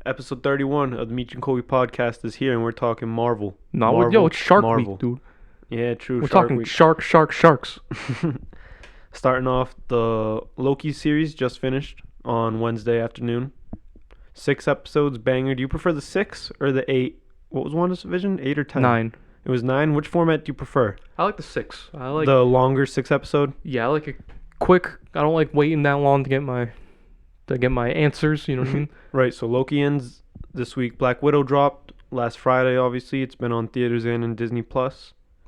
Episode 31 of the Meech and Kobe podcast is here, and we're talking Marvel. It's Shark Marvel. Week, dude. Yeah, true. We're talking Week. sharks. Starting off, the Loki series just finished on Wednesday afternoon. 6 episodes, banger. Do you prefer the 6 or the 8? What was WandaVision? 8 or 10? 9. It was 9. Which format do you prefer? I like the 6. I like the longer 6 episode? Yeah, I like it quick. I don't like waiting that long to get my answers, you know what I mean? Right, so Loki ends this week. Black Widow dropped last Friday, obviously. It's been on theaters and in Disney+.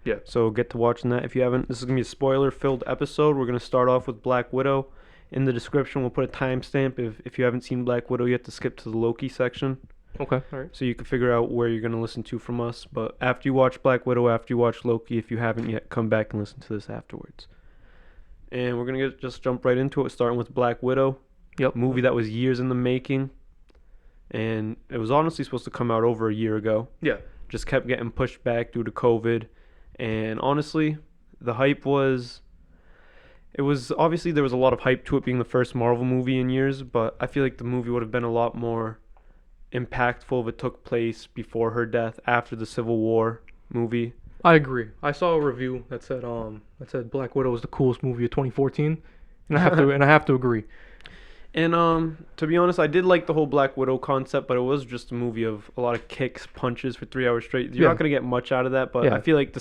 Yeah. So get to watching that if you haven't. This is going to be a spoiler-filled episode. We're going to start off with Black Widow. In the description, we'll put a timestamp. If you haven't seen Black Widow, you have to skip to the Loki section. Okay, all right. So you can figure out where you're going to listen to from us. But after you watch Black Widow, after you watch Loki, if you haven't yet, come back and listen to this afterwards. And we're going to just jump right into it, starting with Black Widow. Yep. Movie that was years in the making. And it was honestly supposed to come out over a year ago. Yeah. Just kept getting pushed back due to COVID. And honestly, the hype was... It was... Obviously, there was a lot of hype to it being the first Marvel movie in years. But I feel like the movie would have been a lot more impactful if it took place before her death, after the Civil War movie. I agree. I saw a review that said Black Widow was the coolest movie of 2014. And I have to agree. And to be honest, I did like the whole Black Widow concept, but it was just a movie of a lot of kicks, punches for 3 hours straight. You're not going to get much out of that, but I feel like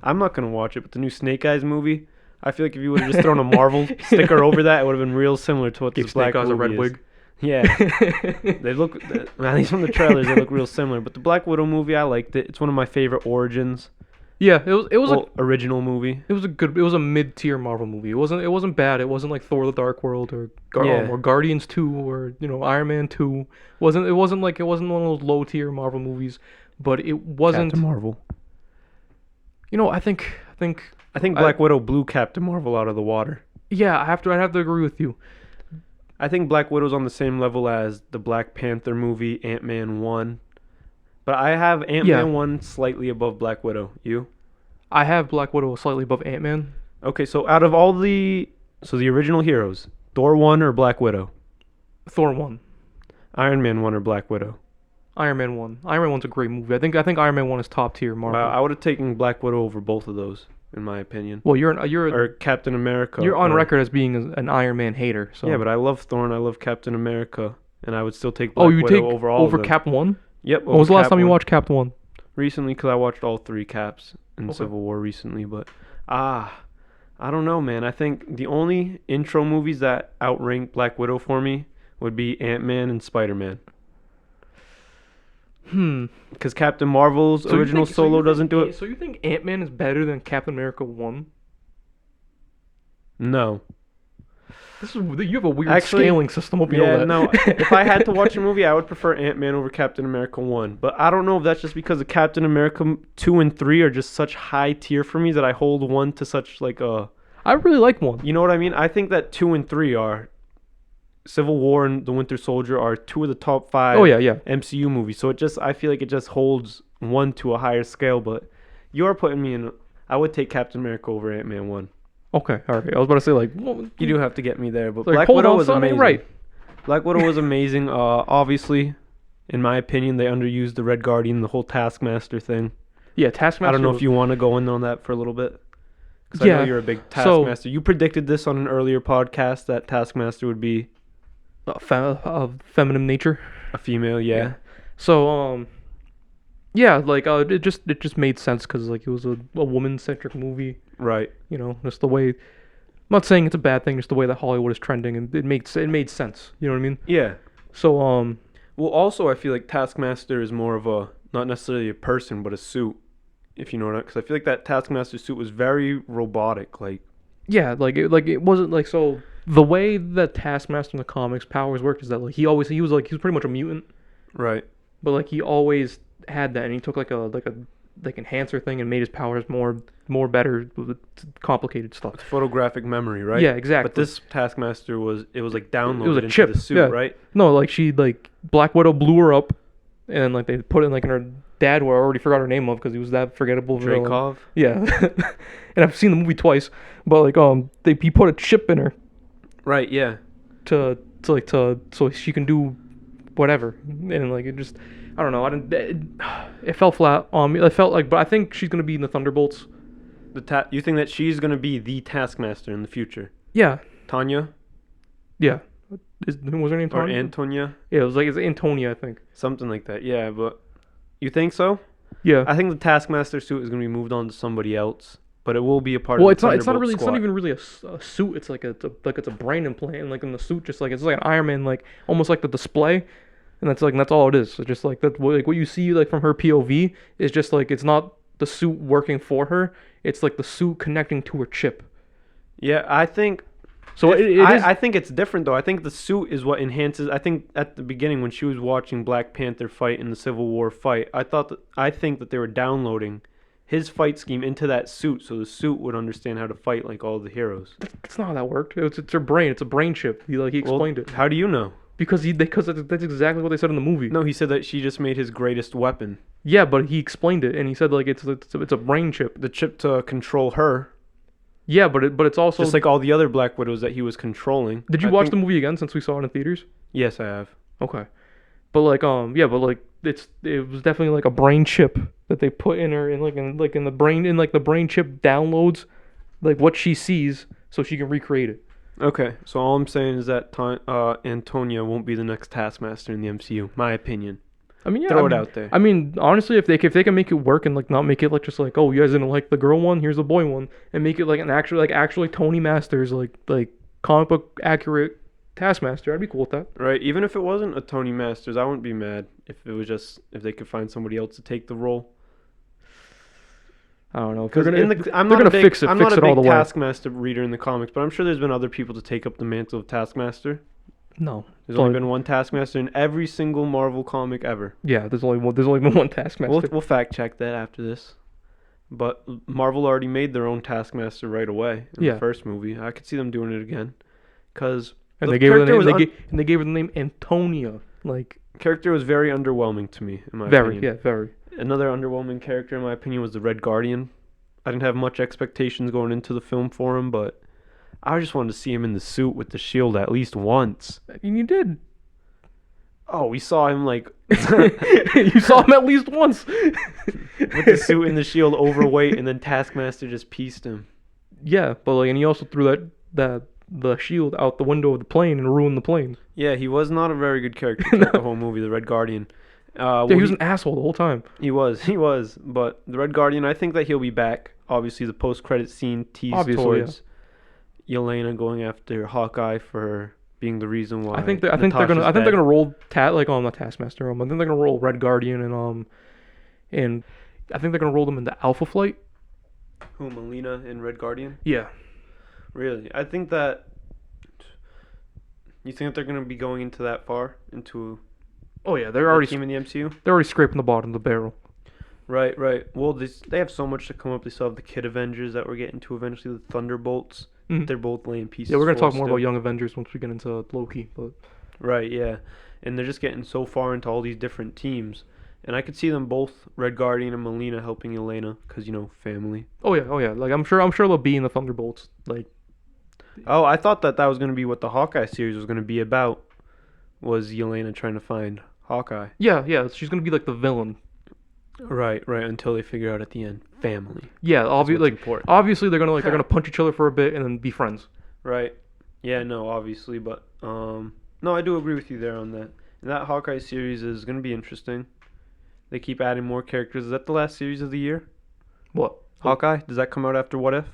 I'm not going to watch it, but the new Snake Eyes movie, I feel like if you would have just thrown a Marvel sticker over that, it would have been real similar to what this Black movie is. Snake Eyes a red wig. Yeah. They look, at least from the trailers, they look real similar. But the Black Widow movie, I liked it. It's one of my favorite origins. Yeah, it was an original movie. It was a mid-tier Marvel movie. It wasn't bad. It wasn't like Thor: The Dark World or Guardians 2 or Iron Man 2. It wasn't one of those low-tier Marvel movies, but it wasn't Captain Marvel. I think Black Widow blew Captain Marvel out of the water. Yeah, I'd have to agree with you. I think Black Widow's on the same level as the Black Panther movie, Ant-Man 1. But I have Ant-Man 1 slightly above Black Widow. You? I have Black Widow slightly above Ant-Man. Okay, so out of all the original heroes, Thor 1 or Black Widow? Thor 1. Iron Man 1 or Black Widow? Iron Man 1. Iron Man 1's a great movie. I think Iron Man 1 is top tier Marvel. I would have taken Black Widow over both of those, in my opinion. Well, you're or Captain America. You're on record as being an Iron Man hater. So. Yeah, but I love Thor and I love Captain America, and I would still take Black Widow over all of them. Over Cap 1? Yep. When was the last time you watched Cap 1? Recently, because I watched all 3 Caps in Civil War recently. But, I don't know, man. I think the only intro movies that outrank Black Widow for me would be Ant-Man and Spider-Man. Because Captain Marvel's original solo doesn't do it. So you think Ant-Man is better than Captain America 1? No. You have a weird scaling system. No. If I had to watch a movie, I would prefer Ant-Man over Captain America 1. But I don't know if that's just because of Captain America 2 and 3 are just such high tier for me that I hold 1 to such like a... I really like 1. You know what I mean? I think that 2 and 3 are... Civil War and The Winter Soldier are 2 of the top 5 MCU movies. So I feel like it just holds 1 to a higher scale. But you are putting me in... I would take Captain America over Ant-Man 1. Okay, all right. I was about to say, you do have to get me there, but like, Black Widow was amazing. Right. Black Widow was amazing. Obviously, in my opinion, they underused the Red Guardian, the whole Taskmaster thing. Yeah, Taskmaster. I don't know if you want to go in on that for a little bit. Because I know you're a big Taskmaster. You predicted this on an earlier podcast that Taskmaster would be... of feminine nature. A female, yeah. So, it just made sense because it was a woman-centric movie. Right. Just the way. I'm not saying it's a bad thing, just the way that Hollywood is trending, and it made sense. You know what I mean? Yeah. So, well, also, I feel like Taskmaster is more of a, not necessarily a person, but a suit, if you know what I mean. Because I feel like that Taskmaster suit was very robotic, like... Yeah, it wasn't, like, so... The way that Taskmaster in the comics powers worked is that, like, he was pretty much a mutant. Right. But, like, he always had that, and he took, like, a enhancer thing and made his powers more better with complicated stuff. It's photographic memory, right? Yeah, exactly. But this Taskmaster it was like downloaded it was a into chip, the suit, right? No, like Black Widow blew her up, and like they put it in her dad, who I already forgot her name of because he was that forgettable. Dreykov. Yeah, and I've seen the movie twice, but he put a chip in her. Right. Yeah. So she can do whatever. And like it just, I don't know. I didn't. It fell flat on me. It felt like, but I think she's gonna be in the Thunderbolts. You think that she's gonna be the Taskmaster in the future? Yeah, Tanya yeah. Was her name or Tanya? Antonia? Yeah, it's Antonia, I think. Something like that. Yeah, but you think so? Yeah. I think the Taskmaster suit is gonna be moved on to somebody else, but it will be a part Well, of it's the not. It's not Thunderbolt really. It's not squad. even really a suit. It's like it's a brain implant, and like in the suit, just like it's like an Iron Man, like almost like the display, and that's all it is. It's just like that. Like what you see like from her POV is just like it's not the suit working for her. It's like the suit connecting to her chip. Yeah, I think. So it is. I think it's different though. I think the suit is what enhances. I think at the beginning when she was watching Black Panther fight in the Civil War fight, I think that they were downloading his fight scheme into that suit, so the suit would understand how to fight like all the heroes. That's not how that worked. It's her brain. It's a brain chip. He explained it How do you know? because that's exactly what they said in the movie. No, he said that she just made his greatest weapon, Yeah, but he explained it, and he said like it's a brain chip. the chip to control her, Yeah, but it's also. just like all the other Black Widows that he was controlling. Did you I watch think- the movie again since we saw it in theaters? Yes, I have. Okay. But like yeah, but like it was definitely like a brain chip that they put in her in the brain the brain chip downloads like what she sees so she can recreate it. Okay, so all I'm saying is that Antonia won't be the next Taskmaster in the MCU. My opinion. I mean, yeah, Throw it out there. I mean, honestly, if they can make it work and like not make it like just like, oh, you guys didn't like the girl one, here's the boy one, and make it like an actually Tony Masters like comic book accurate Taskmaster, I'd be cool with that. Right, even if it wasn't a Tony Masters, I wouldn't be mad if it was just if they could find somebody else to take the role. I don't know. If Because I'm they're not gonna a big, fix it, I'm fix not a it all big the way. Taskmaster reader in the comics, but I'm sure there's been other people to take up the mantle of Taskmaster. No, There's only been one Taskmaster in every single Marvel comic ever. yeah. There's only been one Taskmaster. We'll fact check that after this. But Marvel already made their own Taskmaster right away in Yeah. the first movie. I could see them doing it again, because And the they gave her the character name. was They gave her the name Antonia. Like character was very underwhelming to me, in my very, opinion. yeah, very. Another underwhelming character, in my opinion, was the Red Guardian. I didn't have much expectations going into the film for him, but I just wanted to see him in the suit with the shield at least once. And you did. Oh, we saw him like You saw him at least once. with the suit and the shield overweight, and then Taskmaster just pieced him. Yeah, but like, and he also threw the shield out the window of the plane and ruined the plane. Yeah, he was not a very good character throughout the whole movie, the Red Guardian. Yeah, he was an asshole the whole time. He was. But the Red Guardian, I think that he'll be back. Obviously, the post-credit scene teased Obviously, towards Yelena going after Hawkeye for being the reason why. I think they're Natasha's dead. gonna roll on the Taskmaster. I think they're gonna roll Red Guardian and I think they're gonna roll them into Alpha Flight. Who, Melina and Red Guardian? Yeah. Really? I think that. You think that they're going to be going into that far? Into Oh yeah, they're a already team in the MCU? they're already scraping the bottom of the barrel. Right, right. Well, they have so much to come up. They still have the Kid Avengers that we're getting to eventually, the Thunderbolts. Mhm. They're both laying pieces. Yeah, we're gonna for talk us more still. about Young Avengers once we get into Loki, but Right, yeah. And they're just getting so far into all these different teams. And I could see them both, Red Guardian and Melina, helping Elena, because, family. oh yeah. Like I'm sure they'll be in the Thunderbolts. Like Oh, I thought that was going to be what the Hawkeye series was going to be about, was Yelena trying to find Hawkeye. yeah, she's gonna be like the villain. Right, right, until they figure out at the end, family. Yeah, What's important. obviously they're gonna punch each other for a bit and then be friends. Right. Yeah, no, obviously, but, no, I do agree with you there on that. And that Hawkeye series is going to be interesting. They keep adding more characters. Is that the last series of the year? What? Hawkeye? Does that come out after What If?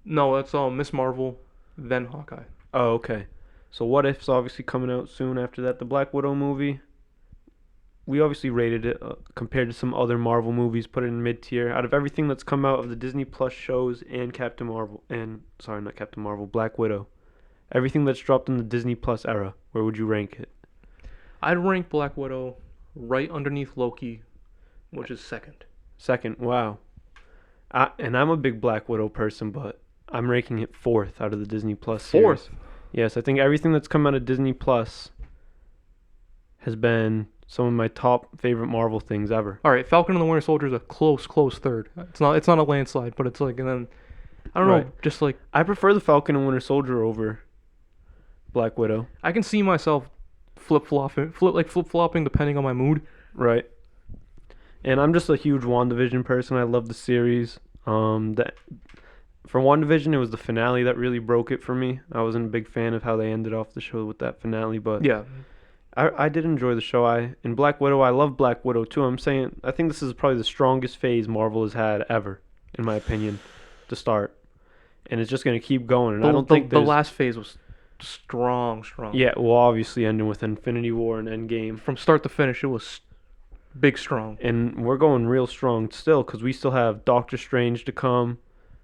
No, that's Miss Marvel, then Hawkeye. Oh, okay. So What If's obviously coming out soon after that. The Black Widow movie, we obviously rated it compared to some other Marvel movies, put it in mid-tier. Out of everything that's come out of the Disney Plus shows and Black Widow, everything that's dropped in the Disney Plus era, where would you rank it? I'd rank Black Widow right underneath Loki, which is second. Second, wow. And I'm a big Black Widow person, but I'm ranking it fourth out of the Disney Plus series. Fourth? Yes, I think everything that's come out of Disney Plus has been some of my top favorite Marvel things ever. All right, Falcon and the Winter Soldier is a close third. It's not a landslide, but it's like, and then I don't know, Right. just like I prefer the Falcon and Winter Soldier over Black Widow. I can see myself flip flopping depending on my mood. Right. And I'm just a huge WandaVision person. I love the series. That for WandaVision, it was the finale that really broke it for me. I wasn't a big fan of how they ended off the show with that finale, but Yeah, I did enjoy the show. In Black Widow, I love Black Widow too. I think this is probably the strongest phase Marvel has had ever, in my opinion, to start, and it's just gonna keep going. And I don't think the last phase was strong. yeah, well, obviously ending with Infinity War and Endgame, From start to finish, it was big strong. and we're going real strong still because we still have Doctor Strange to come,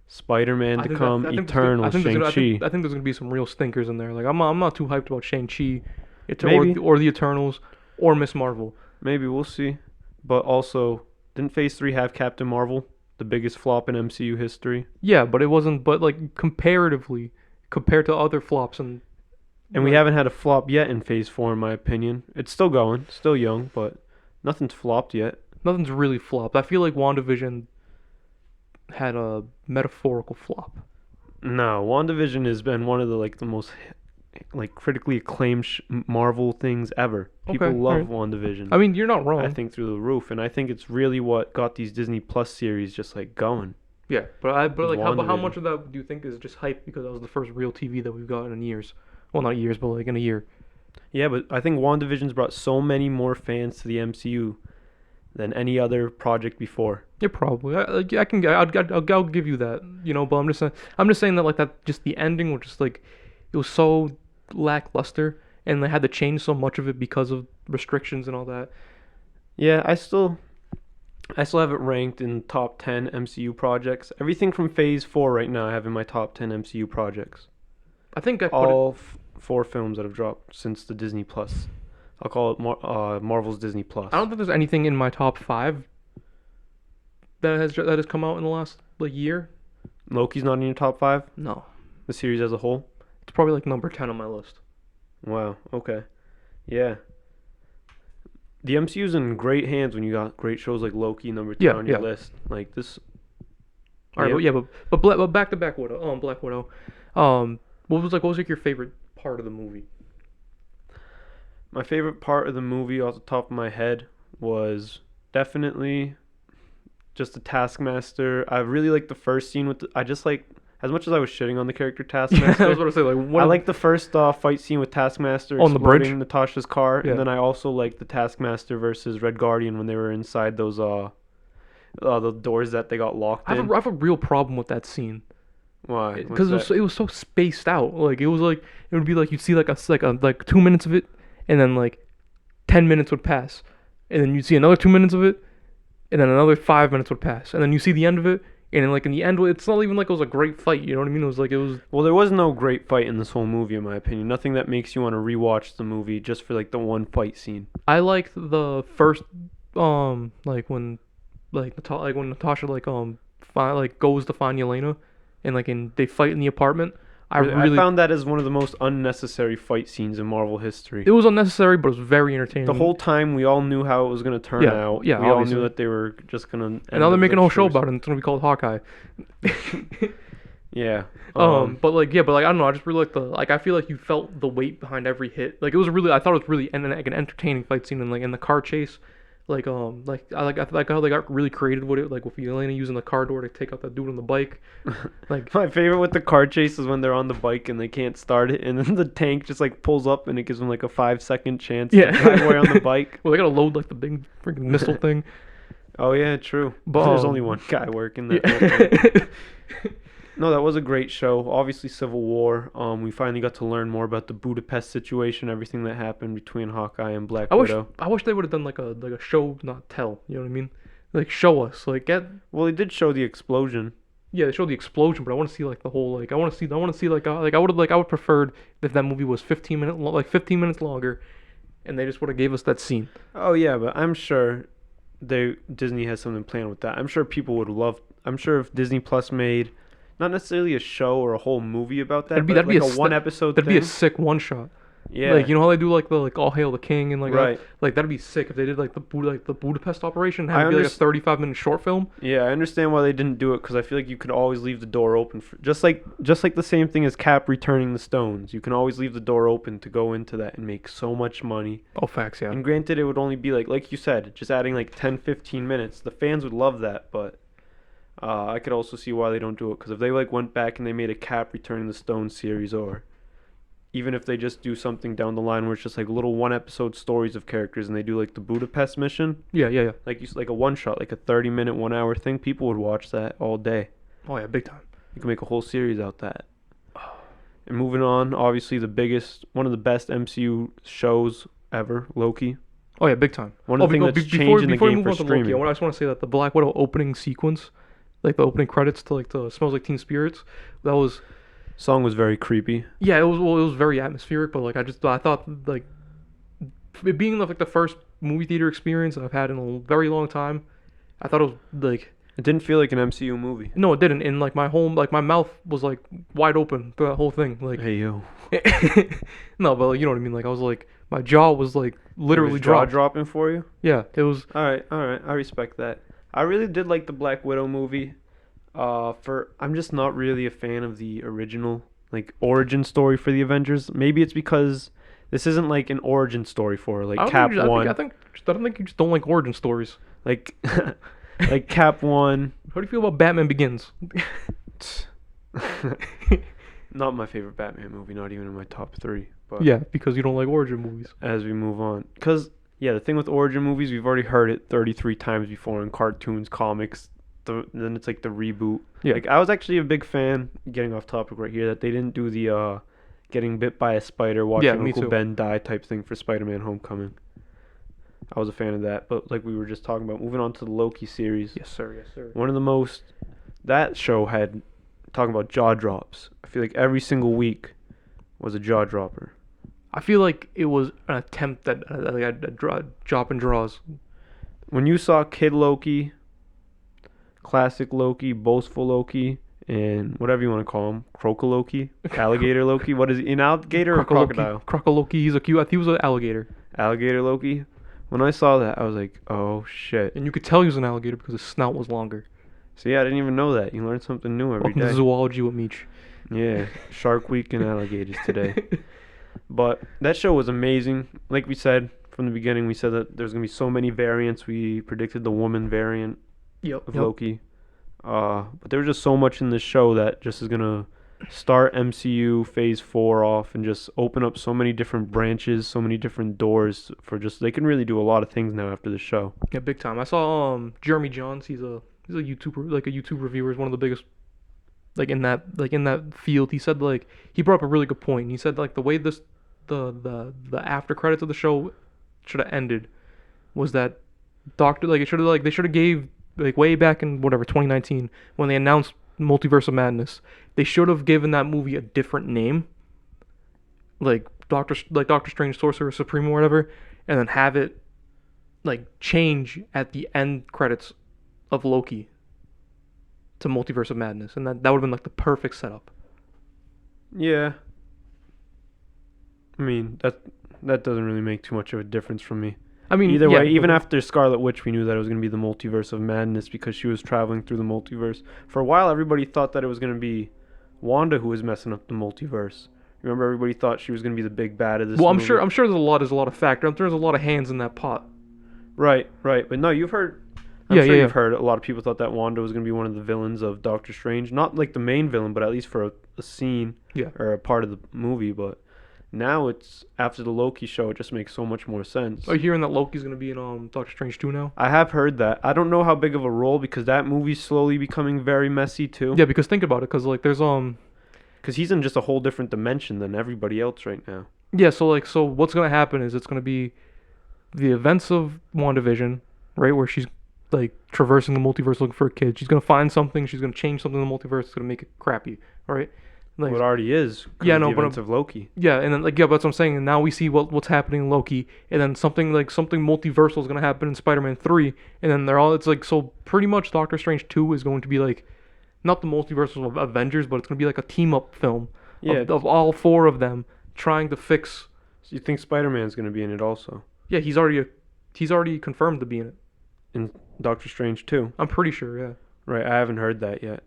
Spider-Man to come, Eternal, Shang-Chi. I think there's gonna be some real stinkers in there. Like I'm not too hyped about Shang-Chi, Maybe. or the Eternals, or Miss Marvel. Maybe we'll see. But also, didn't Phase 3 have Captain Marvel, the biggest flop in MCU history? Yeah, but it wasn't. But like comparatively, compared to other flops, and And we haven't had a flop yet in Phase 4, in my opinion. It's still going, still young, but nothing's flopped yet. nothing's really flopped. I feel like WandaVision had a metaphorical flop. No, WandaVision has been one of the most critically acclaimed Marvel things ever. People Okay, love alright. WandaVision. I mean, you're not I wrong. think through the roof, and I think it's really what got these Disney Plus series just going. Yeah, but like how WandaVision. much of that do you think is just hype because that was the first real TV that we've gotten in years? Well, not years, but like in a year. Yeah, but I think WandaVision's brought so many more fans to the MCU than any other project before. Yeah, probably. I'll give you that. But I'm just saying that like that just the ending was just like it was so lackluster, and they had to change so much of it because of restrictions and all that. Yeah, I still have it ranked in top 10 MCU projects. Everything from Phase 4 right now I have in my top 10 MCU projects. I think I put All 4 films that have dropped since the Disney Plus. I'll call it Marvel's Disney Plus. I don't think there's anything in my top 5 that has come out in the last like year. Loki's not in your top 5? No, The series as a whole? it's probably like number 10 on my list. Wow, okay. Yeah. The MCU's in great hands when you got great shows like Loki number 10 Yeah, on your yeah. list. Like this. All right, but back to Black Widow. Black Widow. What was like your favorite part of the movie? My favorite part of the movie off the top of my head was definitely just the Taskmaster. I really like the first scene I just like, as much as I was shitting on the character I was Taskmaster, about to say like I like the first fight scene with Taskmaster On the bridge? exploding Natasha's car, Yeah. and then I also like the Taskmaster versus Red Guardian when they were inside those the doors that they got locked I in. have a real problem with that scene Why? because it was so spaced out. Like it would be like you'd see like 2 minutes of it, and then like 10 minutes would pass, and then you'd see another 2 minutes of it, and then another 5 minutes would pass, and then you see the end of it, and then like in the end, it's not even like it was a great fight. You know what I mean? It was. Well, there was no great fight in this whole movie, in my opinion. Nothing that makes you want to rewatch the movie just for like the one fight scene. I liked the first like when when Natasha goes to find Yelena, and they fight in the apartment. I found that as one of the most unnecessary fight scenes in Marvel history. It was unnecessary, but it was very entertaining. The whole time we all knew how it was going to turn out. Yeah, we all obviously. knew that they were just going to. And now they're making a whole show about it, and it's gonna be called Hawkeye. Yeah. But I don't know. I just really I feel like you felt the weight behind every hit. Like I thought it was really an entertaining fight scene, and like in the car chase, I like how they got really creative with it, like with Yelena using the car door to take out that dude on the bike. Like My favorite with the car chase is when they're on the bike and they can't start it, and then the tank just pulls up and it gives them like a 5-second chance Yeah. to drive away on the bike. well, they gotta load like the big freaking missile thing. Oh yeah, true. But, There's only one guy working that. whole thing. No, that was a great show. Obviously, Civil War. We finally got to learn more about the Budapest situation, everything that happened between Hawkeye and Black Widow. I wish they would have done like a show, not tell. You know what I mean? Like show us, like get. Well, they did show the explosion. Yeah, they showed the explosion, but I want to see like the whole I want to see I would preferred if that movie was 15 minutes longer, and they just would have gave us that scene. Oh yeah, but I'm sure Disney has something planned with that. I'm sure people would love. I'm sure if Disney Plus made not necessarily a show or a whole movie about that, but That'd be like a one episode That'd be a thing. sick one shot. Yeah. Like, you know how they do like the like All Hail the King and Right. like that'd be sick if they did like the Budapest operation and I have it be like a understand. 35-minute short film. Yeah, I understand why they didn't do it because I feel like you could always leave the door open for just like the same thing as Cap returning the stones. You can always leave the door open to go into that and make so much money. Oh, facts, yeah. And granted, it would only be like you said, just adding like 10, 15 minutes. The fans would love that, but I could also see why they don't do it because if they like went back and they made a Cap returning the stones series, or even if they just do something down the line where it's just like little one episode stories of characters and they do like the Budapest mission, Yeah, yeah, yeah. like a one shot, like a 30-minute, 1 hour thing, people would watch that all day. Oh yeah, big time. You can make a whole series out that. And moving on, obviously one of the best MCU shows ever, Loki. Oh yeah, big time. One of the things that's changing the before we game move for on to Loki, streaming. I just want to say that the Black Widow opening sequence, like the opening credits to like the Smells Like Teen Spirits, that was Song was very creepy. yeah, it was very atmospheric, but like I thought like it being like the first movie theater experience I've had in a very long time, I thought it was like It didn't feel like an MCU movie. no, it didn't. And like my mouth was like wide open through that whole thing. Like Hey yo, no, but like, you know what I mean. Like I was like my jaw was like literally jaw dropped. dropping for you. Yeah, it was. All right, I respect that. I really did like the Black Widow movie. I'm just not really a fan of the original like origin story for the Avengers. Maybe it's because this isn't like an origin story for her, like I don't Cap think you- one, I don't think you just don't like origin stories. like like Cap one. How do you feel about Batman Begins? Not my favorite Batman movie, not even in my top three. But Yeah, because you don't like origin movies. as we move on, because yeah, the thing with origin movies, we've already heard it 33 times before in cartoons, comics. Then it's like the reboot. Yeah. Like I was actually a big fan. Getting off topic right here, that they didn't do the getting bit by a spider, watching me Uncle too. Ben die type thing for Spider-Man: Homecoming. I was a fan of that, but like we were just talking about, moving on to the Loki series. Yes, sir. Yes, sir. One of the most that show had talking about jaw drops. I feel like every single week was a jaw dropper. I feel like it was an attempt at like a drop and draws. When you saw Kid Loki, Classic Loki, Boastful Loki, and whatever you want to call him, Crocoloki, Alligator Loki. What is he? An alligator or a crocodile? Crocoloki. He's a cute. I think he was an alligator. Alligator Loki. When I saw that, I was like, oh shit. And you could tell he was an alligator because his snout was longer. So yeah, I didn't even know that. You learn something new every Welcome to day. zoology with Meech. Yeah, Shark Week and alligators today. But that show was amazing. Like we said from the beginning, we said that there's gonna be so many variants. We predicted the woman variant Yep. of Loki. But there was just so much in this show that just is gonna start MCU Phase 4 off and just open up so many different branches, so many different doors for just they can really do a lot of things now after the show. Yeah, big time. I saw Jeremy Johns. He's a YouTuber, like a YouTube reviewer. Is one of the biggest in that field. He said like he brought up a really good point. He said like the way the after credits of the show should have ended was that they should have gave like way back in whatever 2019 when they announced Multiverse of Madness, they should have given that movie a different name, like Doctor Strange Sorcerer Supreme or whatever, and then have it like change at the end credits of Loki to Multiverse of Madness, and that would have been like the perfect setup. Yeah. I mean, that doesn't really make too much of a difference for me. I mean, Either yeah, way, even after Scarlet Witch, we knew that it was going to be the Multiverse of Madness because she was traveling through the multiverse. For a while, everybody thought that it was going to be Wanda who was messing up the multiverse. Remember, everybody thought she was going to be the big bad of this well, movie. I'm sure there's a lot of factor. There's a lot of hands in that pot. Right. But no, you've heard. I'm Yeah, sure yeah, you've yeah. heard a lot of people thought that Wanda was going to be one of the villains of Doctor Strange. Not like the main villain, but at least for a scene Yeah. or a part of the movie. But now it's after the Loki show, it just makes so much more sense. Are you hearing that Loki's gonna be in Doctor Strange 2 now? I have heard that. I don't know how big of a role because that movie's slowly becoming very messy too. Yeah, because think about it, because like there's Because he's in just a whole different dimension than everybody else right now. yeah, so what's gonna happen is it's gonna be the events of WandaVision, right, where she's like traversing the multiverse looking for a kid. She's gonna find something. She's gonna change something in the multiverse. It's gonna make it crappy, right? Like, Well, it already is. 'Cause Yeah, of no, the but events of Loki. yeah, and then like yeah, but that's what I'm saying. And now we see what's happening in Loki, and then something multiversal is gonna happen in Spider-Man 3, and then it's like so pretty much Doctor Strange 2 is going to be like not the multiverse of Avengers, but it's gonna be like a team up film Yeah. of all four of them trying to fix So you think Spider-Man's gonna be in it also? Yeah, he's already confirmed to be in it. In Doctor Strange too? I'm pretty sure. Yeah. Right, I haven't heard that yet.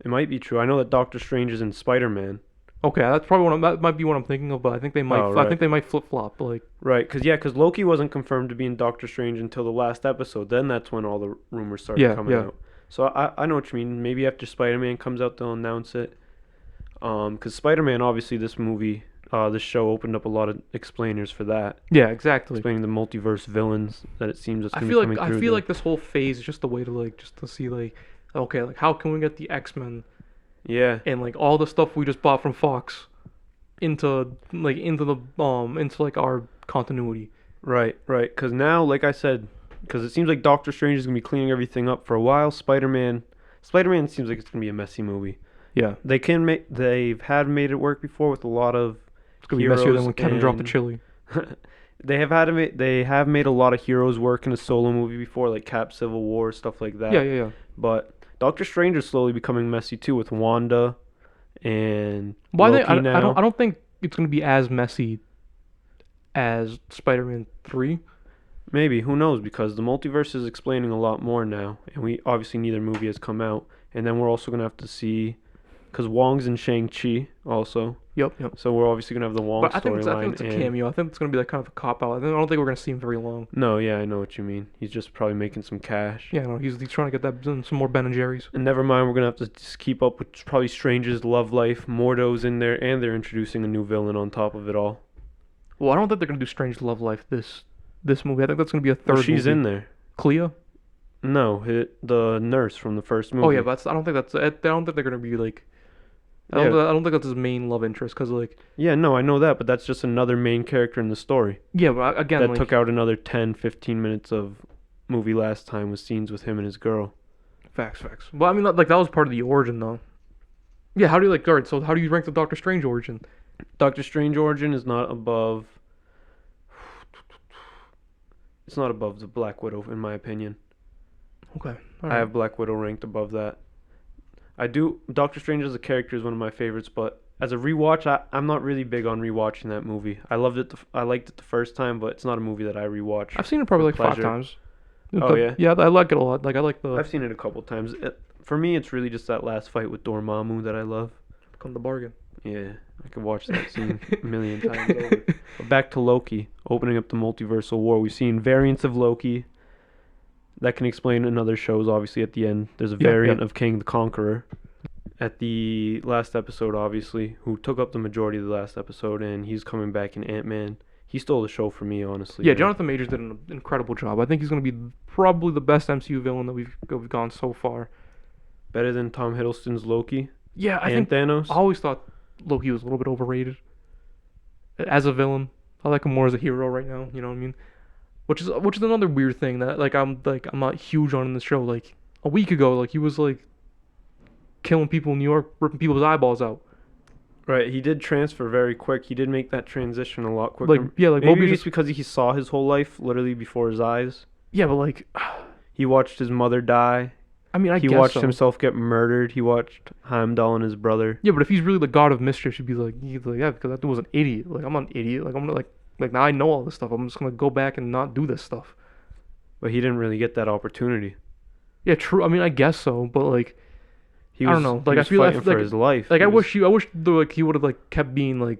It might be true. I know that Doctor Strange is in Spider-Man. Okay, that's probably that might be what I'm thinking of, but I think they might Oh, I right. think they might flip flop. Like, Right, because Loki wasn't confirmed to be in Doctor Strange until the last episode. Then that's when all the rumors started yeah, coming yeah, out. So I know what you mean. Maybe after Spider-Man comes out, they'll announce it. Because Spider-Man, obviously, this show opened up a lot of explainers for that, yeah, exactly. explaining the multiverse villains that it seems that's I gonna be feel like coming I through feel there. like this whole phase is just a way to just to see okay, like how can we get the X-Men Yeah, and like all the stuff we just bought from Fox into like our continuity. right. Because now, like I said, because it seems like Doctor Strange is gonna be cleaning everything up for a while. Spider-Man seems like it's gonna be a messy movie. Yeah, They've had made it work before with a lot of it's gonna be messier than heroes when Kevin dropped the and chili. they have made a lot of heroes work in a solo movie before, like Cap Civil War, stuff like Yeah, that. yeah, yeah. But Doctor Strange is slowly becoming messy too with Wanda and Well, Loki now. I don't think it's gonna be as messy as Spider-Man 3. Maybe, who knows? Because the multiverse is explaining a lot more now, and we obviously neither movie has come out. And then we're also gonna have to see, because Wong's in Shang-Chi also, Yep, yep. so we're obviously gonna have the Wong But I think storyline. it's a And cameo. I think it's gonna be like kind of a cop out. I don't think we're gonna see him very long. no, yeah, I know what you mean. He's just probably making some cash. Yeah, no, he's trying to get some more Ben and Jerry's. And never mind, we're gonna have to just keep up with probably Strange's love life. Mordo's in there, and they're introducing a new villain on top of it all. Well, I don't think they're gonna do Strange Love Life this movie. I think that's gonna be a Well, third she's movie. in there. Clea? No, the nurse from the first movie. Oh yeah, but I don't think I don't think they're gonna be like. Yeah, I don't think that's his main love interest, cause like. yeah, no, I know that, but that's just another main character in the story. Yeah, but again, That like. took out another 10, 15 minutes of movie last time with scenes with him and his girl. Facts. Well, I mean, like that was part of the origin, though. Yeah, how do you like? Alright, so how do you rank the Doctor Strange origin? Doctor Strange origin is not above. It's not above the Black Widow, in my opinion. Okay. I have Black Widow ranked above that. I do. Doctor Strange as a character is one of my favorites, but as a rewatch, I'm not really big on rewatching that movie. I loved it. I liked it the first time, but it's not a movie that I rewatch. I've seen it probably for like 5 pleasure. times. Oh, yeah? Yeah, I like it a lot. Like I like the I've seen it a couple times. For me, it's really just that last fight with Dormammu that I love. come the bargain. Yeah, I could watch that scene a million times over. But back to Loki, opening up the multiversal war. We've seen variants of Loki that can explain in other shows. Obviously, at the end, there's a Yeah, variant yeah. of King the Conqueror. At the last episode, obviously, who took up the majority of the last episode, and he's coming back in Ant-Man. He stole the show for me, honestly. Yeah, man. Jonathan Majors did an incredible job. I think he's gonna be probably the best MCU villain that we've gone so far. Better than Tom Hiddleston's Loki Yeah, I and think Thanos. I always thought Loki was a little bit overrated as a villain. I like him more as a hero right now. You know what I mean? Which is another weird thing that I'm not huge on in the show. Like a week ago, like he was like killing people in New York, ripping people's eyeballs out. Right, he did transfer very quick. He did make that transition a lot quicker. Like yeah, like Maybe Mobius it's because he saw his whole life literally before his eyes. yeah, but like He watched his mother die. I mean I He guess watched so. himself get murdered. He watched Heimdall and his brother. Yeah, but if he's really the god of mischief, he'd be like, yeah, because that dude was an idiot. Like I'm not an idiot. Like I'm gonna like now I know all this stuff. I'm just gonna go back and not do this stuff. But he didn't really get that opportunity. Yeah, true. I mean I guess so, but like He I was, don't know. he Like I was feel fighting for his life. like He I was- wish he would have like kept being like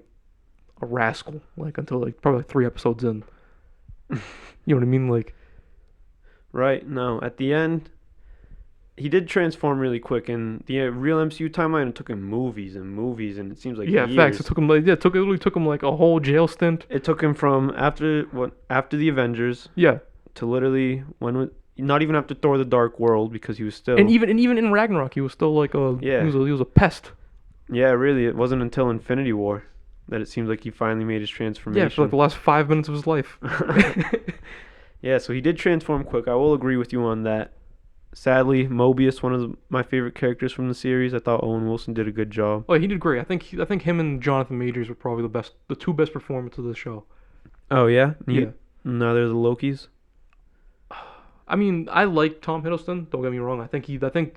a rascal like until like probably like 3 episodes in. You know what I mean? Like Right, no. At the end, he did transform really quick. In the real MCU timeline, it took him movies and movies, and it seems like yeah, years. facts. It literally took him like a whole jail stint. It took him from after the Avengers Yeah, to literally not even after Thor: The Dark World, because he was still. and even in Ragnarok, he was still like Yeah. he was a pest. Yeah, really, it wasn't until Infinity War that it seems like he finally made his Yeah, transformation. for like the last 5 minutes of his life. Yeah, so he did transform quick. I will agree with you on that. Sadly, Mobius, one of my favorite characters from the series, I thought Owen Wilson did a good job. Oh, he did great. I think him and Jonathan Majors were probably the 2 best performances of the show. Oh yeah, Yeah. Now they're the Lokis. I mean, I like Tom Hiddleston. Don't get me wrong. I think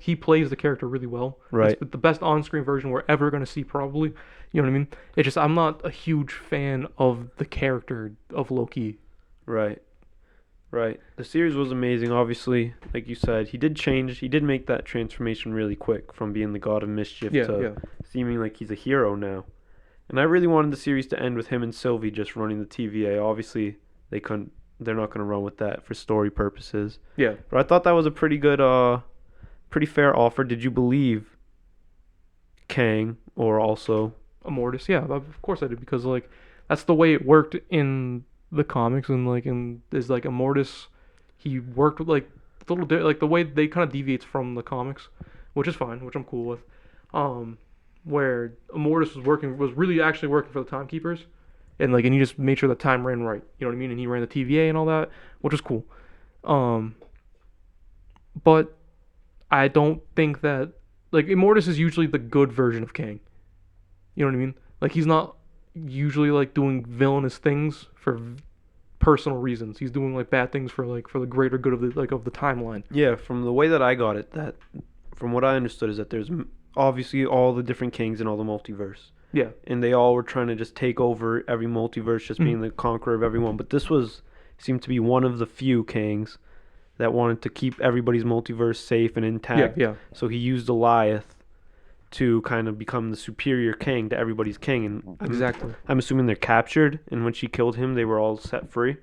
he plays the character really well. It's Right, the best on-screen version we're ever gonna see, probably. You know what I mean? It's just I'm not a huge fan of the character of Loki. right, right. The series was amazing. Obviously, like you said, he did change. He did make that transformation really quick from being the god of mischief Yeah, to yeah, seeming like he's a hero now. And I really wanted the series to end with him and Sylvie just running the TVA. Obviously, they couldn't. They're not going to run with that for story purposes. yeah. But I thought that was a pretty good, pretty fair offer. Did you believe Kang or also? Immortus, yeah, of course I did because like that's the way it worked in the comics and like in is like Immortus, he worked with like like the way they kind of deviates from the comics, which is fine, which I'm cool with. Where Immortus was really actually working for the Timekeepers, and he just made sure the time ran right. You know what I mean? And he ran the TVA and all that, which was cool. Um, but I don't think that like Immortus is usually the good version of Kang. You know what I mean? Like he's not usually like doing villainous things for personal reasons. He's doing like bad things for the greater good of the timeline. Yeah, from the way that I got it, that from what I understood is that there's obviously all the different kings in all the multiverse, Yeah. and they all were trying to just take over every multiverse, just being Mhm. the conqueror of everyone. But this was seemed to be one of the few kings that wanted to keep everybody's multiverse safe and Yeah, intact. yeah. So he used Goliath to kind of become the superior king to everybody's king. And Exactly. I'm assuming they're captured, and when she killed him, they were all set free.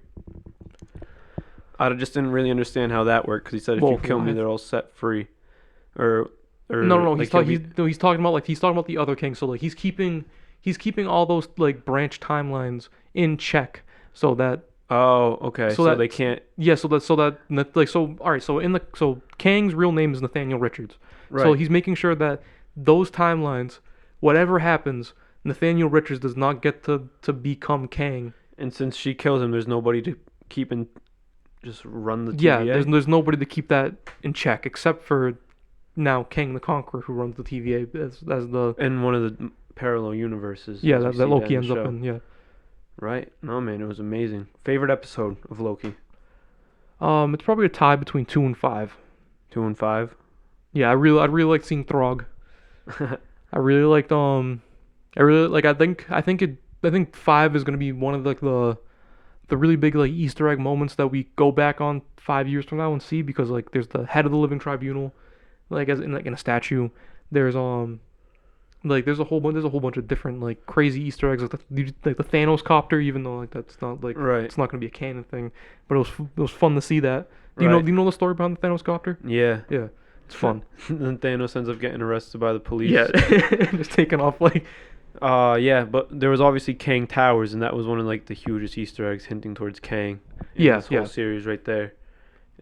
I just didn't really understand how that worked because he said if Well, you kill me, they're all set free, or no. like he'll be. He's talking about the other king. So like he's keeping all those like branch timelines in check so that Oh, okay. so So that they can't. yeah so all right so Kang's real name is Nathaniel Richards. So Right. he's making sure that those timelines, whatever happens, Nathaniel Richards does not get to become Kang. And since she kills him, there's nobody to keep and just run the Yeah, TVA. there's nobody to keep that in check except for now Kang the Conqueror who runs the TVA as the In one of the parallel universes. yeah as we that see Loki in the ends up show. in, yeah. Right. No, man, it was amazing. Favorite episode of Loki? It's probably a tie between 2 and 5. 2 and 5. Yeah, I'd really like seeing Throg. I really liked I really like I think 5 is gonna be one of like the really big like Easter egg moments that we go back on 5 years from now and see because like there's the head of the living tribunal, like as in like in a statue. There's like there's a whole bunch of different like crazy Easter eggs like the Thanos copter, even though like that's not like Right. it's not gonna be a canon thing, but it was fun to see that. Right. Do you know the story behind the Thanos copter? Yeah. Yeah, it's fun. Then Thanos ends up getting arrested by the police. Yeah, just taking off like Yeah, but there was obviously Kang Towers, and that was one of like the hugest Easter eggs hinting towards Kang in Yeah, this whole yeah. series right there.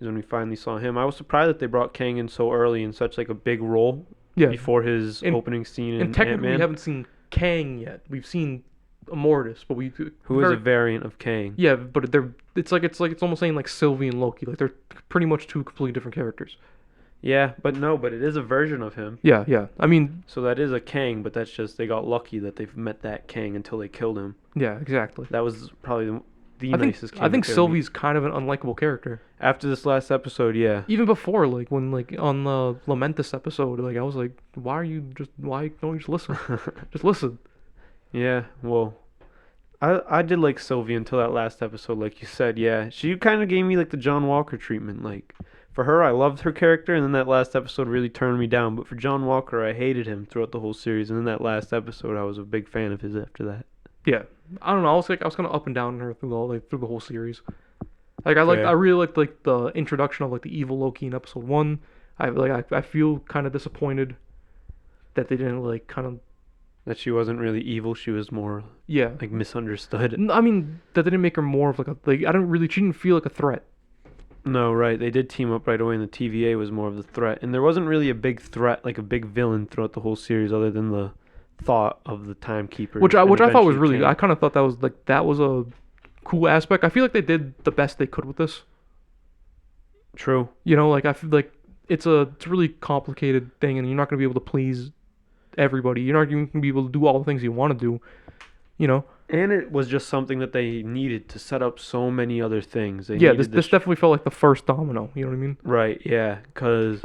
Is when we finally saw him. I was surprised that they brought Kang in so early in such like a big role Yeah. before his And- opening scene in And technically, we Ant-Man, haven't seen Kang yet. We've seen Immortus, but who is a variant of Kang. yeah, but it's almost saying like Sylvie and Loki, like they're pretty much two completely different characters. Yeah, but it is a version of him. Yeah, yeah. I mean, So that is a Kang, but that's just they got lucky that they've met that Kang until they killed him. yeah, exactly. That was probably the I think nicest Kang. I think that they ever Sylvie's kind of an unlikable character. met. After this last episode, yeah. Even before, like when like on the Lamentus episode, like I was like, why don't you just listen? Just listen. Yeah, well, I did like Sylvie until that last episode, like you said. Yeah, she kind of gave me like the John Walker treatment. Like for her, I loved her character, and then that last episode really turned me down. But for John Walker, I hated him throughout the whole series, and then that last episode, I was a big fan of his after that. Yeah, I don't know. I was kind of up and down on her through the whole series. Like Fair. I really liked like the introduction of like the evil Loki in episode 1. I feel kind of disappointed that they didn't like kind of That she wasn't really evil; she was more yeah. like misunderstood. I mean that they didn't make her more of like a like she didn't feel like a threat. No, right? They did team up right away, and the TVA was more of the threat. And there wasn't really a big threat, like a big villain throughout the whole series, other than the thought of the Timekeepers. Which I thought was really Kang. I kind of thought that was a cool aspect. I feel like they did the best they could with this. True. You know, like I feel like it's a really complicated thing, and you're not gonna be able to please everybody. You're not even gonna be able to do all the things you want to do. You know, And it was just something that they needed to set up so many other things. They Yeah, this needed this definitely felt like the first domino. You know what I mean? right, yeah, because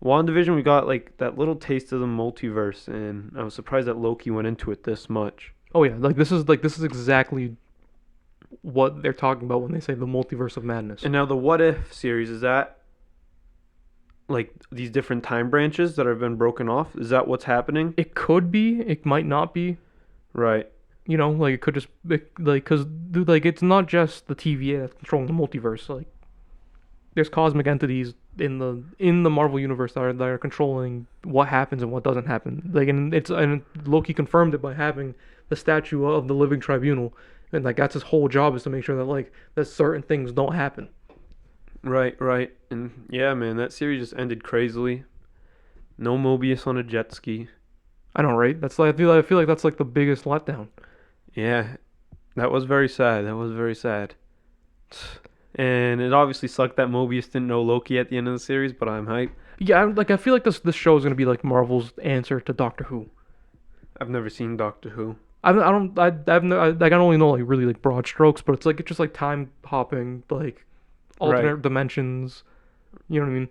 WandaVision, we got like that little taste of the multiverse, and I was surprised that Loki went into it this much. Oh yeah, like this is exactly what they're talking about when they say the multiverse of madness. And now the What If series, is that like these different time branches that have been broken off? Is that what's happening? It could be, it might not be. Right, You know, like it could just because like it's not just the TVA that's controlling the multiverse. Like there's cosmic entities in the Marvel universe that are controlling what happens and what doesn't happen. Like and Loki confirmed it by having the statue of the Living Tribunal, and like that's his whole job is to make sure that like that certain things don't happen. right. And yeah, man, that series just ended crazily. No Mobius on a jet ski. I don't right. That's like I feel like that's like the biggest letdown. Yeah, that was very sad. That was very sad. And it obviously sucked that Mobius didn't know Loki at the end of the series, but I'm hyped. Yeah, like I feel like this show is gonna be like Marvel's answer to Doctor Who. I've never seen Doctor Who. Like I only know like really like broad strokes, but it's just like time hopping, like Right. alternate dimensions. You know what I mean?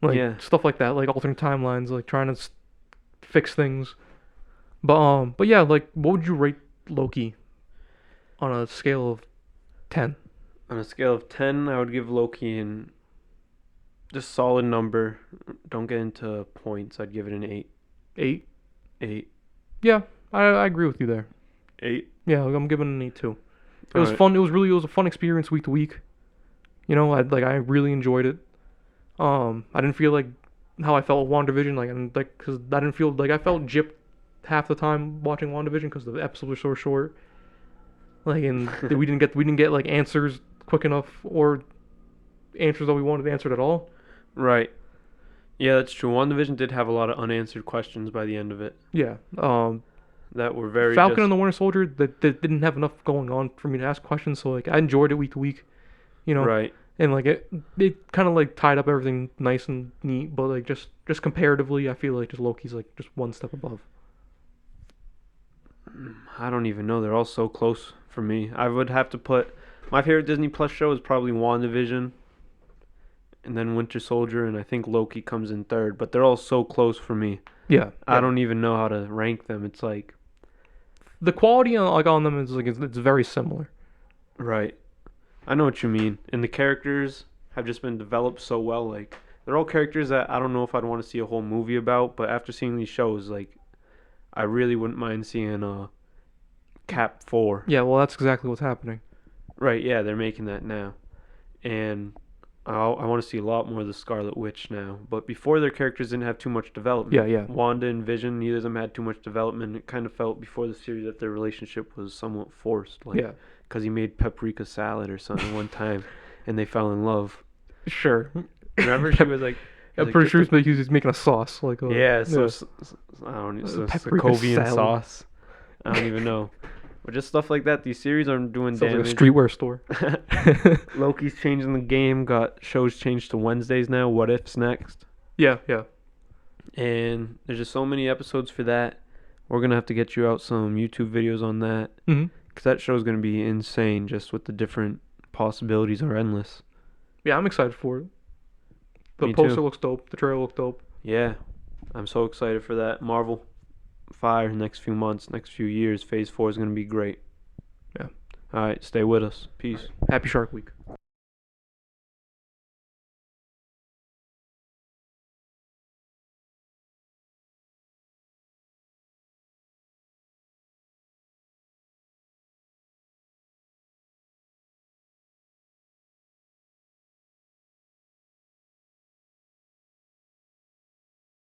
Like Yeah. stuff like that, like alternate timelines, like trying to fix things. But yeah, like what would you rate Loki on a scale of 10? On a scale of 10, I would give Loki an just solid number. Don't get into points. I'd give it an 8. 8? 8. Yeah, I agree with you there. 8. Yeah, I'm giving it an 8 too. It All was right. fun. It was a fun experience week to week. You know, I really enjoyed it. I didn't feel like how I felt with WandaVision, because I didn't feel like I felt gypped half the time watching WandaVision because the episodes were so short. Like, and we didn't get like answers quick enough or answers that we wanted answered at all. Right. Yeah, that's true. WandaVision did have a lot of unanswered questions by the end of it Yeah. that were very Falcon just and the Winter Soldier that didn't have enough going on for me to ask questions. So like I enjoyed it week to week. You know, right. and like it kind of like tied up everything nice and neat. But like just comparatively, I feel like just Loki's like just one step above. I don't even know. They're all so close for me. I would have to put my favorite Disney Plus show is probably WandaVision, and then Winter Soldier, and I think Loki comes in third. But they're all so close for me. Yeah, I yeah. don't even know how to rank them. It's like The quality on them is like it's very similar. right. I know what you mean. And the characters have just been developed so well. Like they're all characters that I don't know if I'd want to see a whole movie about. But after seeing these shows, like I really wouldn't mind seeing Cap 4. Yeah, well, that's exactly what's happening. Right, yeah, they're making that now. And I want to see a lot more of the Scarlet Witch now. But before, their characters didn't have too much development. Yeah, yeah. Wanda and Vision, neither of them had too much development. It kind of felt before the series that their relationship was somewhat forced. Like, Yeah, because he made paprika salad or something one time, and they fell in love. sure. Remember, she was like, I'm pretty sure he's making a sauce like yeah, I don't know, paprika Sokovian salad. sauce. I don't even know. But just stuff like that. These series are doing Sounds like a damage. streetwear store. Loki's changing the game. Got shows changed to Wednesdays now. What If's next? Yeah, yeah. And there's just so many episodes for that. We're gonna have to get you out some YouTube videos on that, hmm because that show's gonna be insane. Just with the different possibilities are endless. Yeah, I'm excited for it. The Me poster too. looks dope. The trailer looks dope. Yeah, I'm so excited for that. Marvel Fire next few months, next few years. Phase 4 is gonna be great. Yeah. All right, stay with us. Peace. Happy Shark Week.